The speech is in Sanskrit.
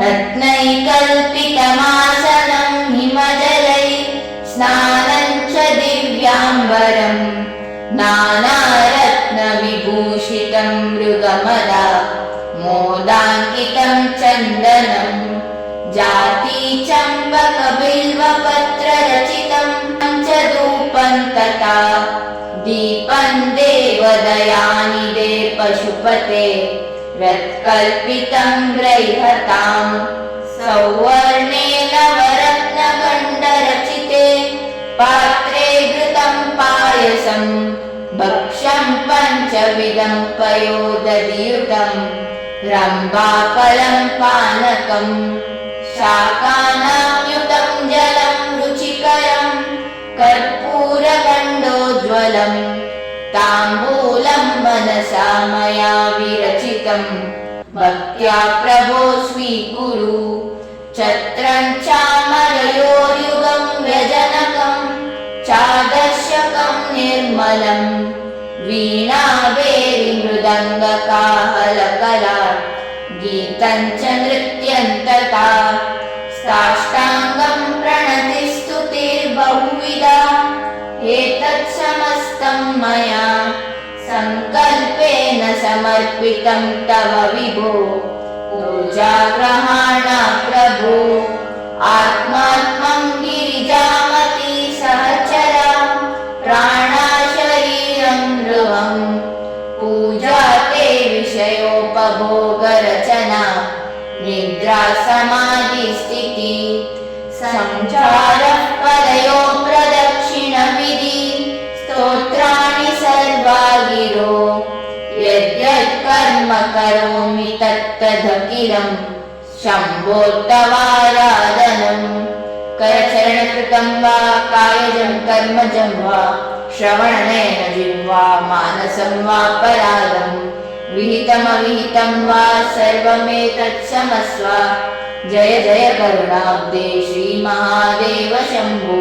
रत्नैकल्पितमासनं हिमजलै स्नानं च दिव्याम्बरं नानारत्नविभूषितं मृगमदा मोदाङ्कितं चन्दनं जातीचम्बकबिल्वपत्ररचितं च धूपं तथा दीपं देवदयानिधे पशुपते रत्कल्पितं ग्रह्यताम् सौवर्णे नवरत्नगण्डरचिते पात्रे घृतं पायसं भक्ष्यं पञ्चविधं पयोदधियुतं रम्भाफलं पानकं शाकानां जलं रुचिकरं कर्पूरगण्डोज्ज्वलं ताम्बूलं मनसा मया विरचितं भक्त्या प्रभो स्वीकुरु छत्रं चामरयोर्युगं व्यजनकं चादर्शकं निर्मलं वीणावेरिमृदङ्गकाहलकला गीतं च नृत्यं तथा साष्टाङ्गं प्रणतिस्तुतिर्बहुविधा एतत् समस्तं मया संकल्पेन समर्पितं तव विभो पूजाग्रहाणा प्रभो आत्मात्मं गिरिजामती सहचरा प्राणा शरीरं नृहं पूजा ते विषयोपभोगरचना निद्रा समाधिस्थिति संचारः पदयो प्रदक्षिणविधि स्तोत्राणि सर्वा गिरो यद्यत् कर्म करोमि तत्तदखिलं शम्भोत्तवाराधनं करचरणकृतं वा कायजं कर्मजं वा श्रवणनेन जिह्वा मानसं वा परागं विहितमविहितं वा सर्वमेतत् क्षमस्व जय जय करुणाब्धे श्रीमहादेव शम्भो।